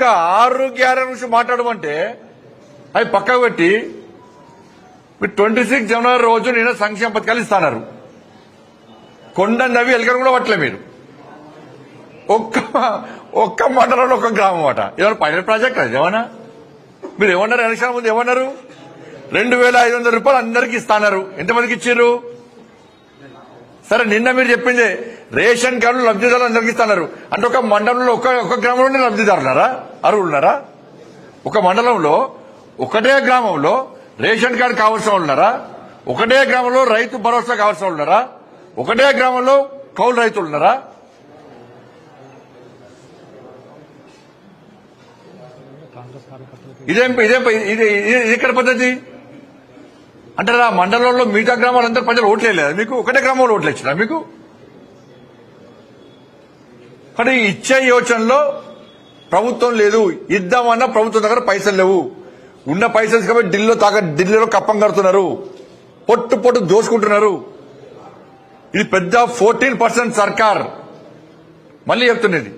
ఇంకా 6 గ్యారెంటీ నుంచి మాట్లాడమంటే అవి పక్కకు పెట్టి మీరు 26 జనవరి రోజు నేను సంక్షేమ పథకాలు ఇస్తాన్నారు. కొండ నవి ఎలకలు కూడా పట్టలే మీరు. ఒక్క మండలంలో ఒక్క గ్రామం అట. ఏమన్నా పైలట్ ప్రాజెక్ట్ అది ఏమన్నా? మీరు ఏమన్నారు ఎలక్షన్ ముందు ఏమన్నారు? 2500 రూపాయలు అందరికి ఇస్తాన్నారు. ఎంతమందికి ఇచ్చారు? సరే నిన్న మీరు చెప్పింది రేషన్ కార్డులు లబ్ధిదారులు అందరికి ఇస్తున్నారు అంటే ఒక మండలంలో ఒక గ్రామంలోనే లబ్ధిదారులారా అర్హులున్నారా? ఒక మండలంలో ఒకటే గ్రామంలో రేషన్ కార్డు కావాల్సిన వాళ్ళు ఉన్నారా? ఒకటే గ్రామంలో రైతు భరోసా కావాల్సిన వాళ్ళు ఉన్నారా? ఒకటే గ్రామంలో కౌలు రైతులు ఉన్నారా? ఇదేం ఇది ఇక్కడ పద్ధతి అంటే ఆ మండలంలో మిగతా గ్రామాలందరూ ప్రజలు ఓట్లేదు మీకు? ఒకటే గ్రామంలో ఓట్లు ఇచ్చినా మీకు? కానీ ఇచ్చే యోచనలో ప్రభుత్వం లేదు. ఇద్దామన్నా ప్రభుత్వం దగ్గర పైసలు లేవు. ఉన్న పైసలు కాబట్టి ఢిల్లీలో కప్పం కడుతున్నారు. పొట్టు దోసుకుంటున్నారు. ఇది పెద్ద 14% సర్కార్. మళ్ళీ చెప్తున్నది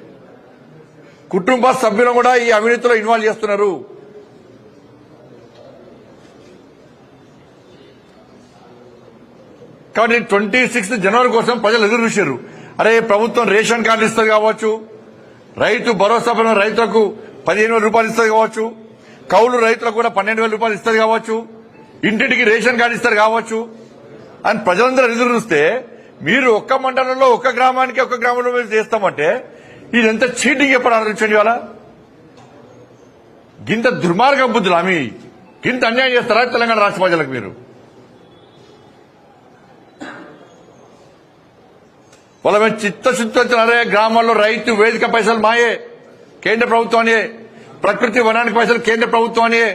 కుటుంబ సభ్యులను కూడా ఈ అవినీతిలో ఇన్వాల్వ్ చేస్తున్నారు. కాబట్టి 26 జనవరి కోసం ప్రజలు ఎదురు చూశారు. అరే ప్రభుత్వం రేషన్ కార్డు ఇస్తుంది కావచ్చు, రైతు భరోసా రైతులకు 15,000 రూపాయలు ఇస్తుంది కావచ్చు, కౌలు రైతులకు కూడా 12,000 రూపాయలు ఇస్తుంది కావచ్చు, ఇంటింటికి రేషన్ కార్డు ఇస్తారు కావచ్చు అని ప్రజలందరూ ఎదురు చూస్తే మీరు ఒక్క మండలంలో ఒక్క గ్రామానికి ఒక్క గ్రామంలో మీరు చేస్తామంటే ఇదంత చీటింగ్ ఎప్పుడు ఆలోచించండి. ఇవాళ గింత దుర్మార్గ బుద్ధులు ఆమె గింత అన్యాయం చేస్తారా తెలంగాణ రాష్ట్ర ప్రజలకు? మీరు వాళ్ళ మీద చిత్తశుద్ధి వచ్చినారే. గ్రామాల్లో రైతు వేదిక పైసలు మాయే కేంద్ర ప్రభుత్వానియే, ప్రకృతి వనానికి పైసలు కేంద్ర ప్రభుత్వానియే,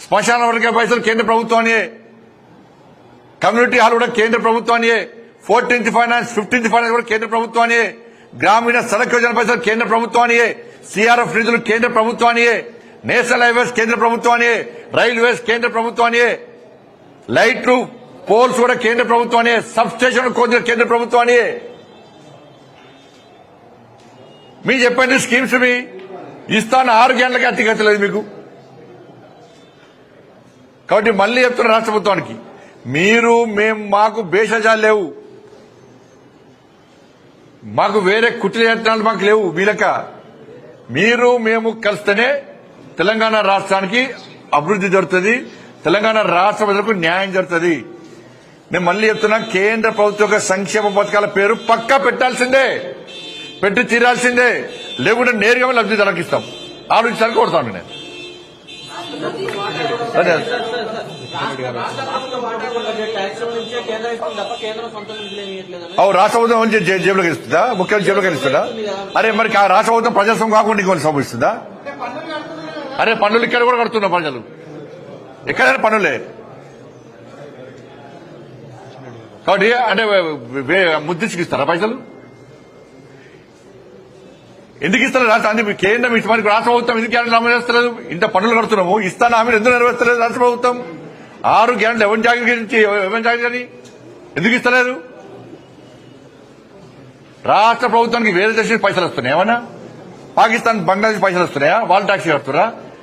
శ్మశాన వర్గ పైసలు కేంద్ర ప్రభుత్వానియే, కమ్యూనిటీ హాల్ కూడా కేంద్ర ప్రభుత్వానియే, 14th ఫైనాన్స్ 15th ఫైనాన్స్ కూడా కేంద్ర ప్రభుత్వానియే, గ్రామీణ సడక్ యోజన పైసలు కేంద్ర ప్రభుత్వానియే, సిఆర్ఎఫ్ నిధులు కేంద్ర ప్రభుత్వానియే, నేషనల్ హైవేస్ కేంద్ర ప్రభుత్వానియే, రైల్వేస్ కేంద్ర ప్రభుత్వానియే, లైట్లు పోల్స్ కూడా కేంద్ర ప్రభుత్వానియే, సబ్ స్టేషన్ కేంద్ర ప్రభుత్వానియే. మీ చెప్పండి స్కీమ్స్ మీ ఇస్తాను 6 గంటలకి అతిగతలేదు మీకు. కాబట్టి మళ్ళీ చెప్తున్న రాష్ట్ర ప్రభుత్వానికి మాకు భేషజాలు లేవు, మాకు వేరే కుట్ర యత్నాలు మాకు లేవు. వీలక మేము కలిస్తేనే తెలంగాణ రాష్ట్రానికి అభివృద్ధి జరుగుతుంది, తెలంగాణ రాష్ట్ర ప్రజలకు న్యాయం జరుగుతుంది. నేను మళ్ళీ చెప్తున్నా కేంద్ర ప్రభుత్వ యొక్క సంక్షేమ పథకాల పేరు పక్కా పెట్టాల్సిందే, పెట్టి తీరాల్సిందే. లేకుంటే నేరుగా లబ్ధిదారులకు ఇస్తాం. ఆలోచించడానికి కొడతాను నేను. రాష్ట్ర ప్రభుత్వం జేబులోకి ఇస్తుందా? ముఖ్యమంత్రి జేబులోకి ఇస్తుందా? అరే మరి రాష్ట్ర ప్రభుత్వం ప్రజాస్వామ్యం కాకుండా ఇంకొన్ని సమయిస్తుందా? అరే పన్నులు ఇక్కడ కూడా కడుతున్నా ప్రజలు, ఎక్కడైనా పన్నులే. కాబట్టి అంటే ముద్దించుకిస్తారా పైసలు? ఎందుకు ఇస్తారు? రాష్ట్ర కేంద్రం ఇష్టం రాష్ట్ర ప్రభుత్వం ఎందుకు గ్యారెంటీ అమలు చేస్తలేదు? ఇంత పన్నులు కడుతున్నాము, ఇస్తాను హామీలు ఎందుకు నెరవేర్చలేదు రాష్ట్ర ప్రభుత్వం? 6 గ్యారెంటీ ఎవరి జాగ్రత్త కానీ ఎందుకు ఇస్తలేదు? రాష్ట్ర ప్రభుత్వానికి వేరే దేశం పైసలు వస్తున్నాయి ఏమన్నా? పాకిస్తాన్ బంగ్లాదేశ్ పైసలు వస్తున్నాయా? వాళ్ళు ట్యాక్సీ కడుతురా?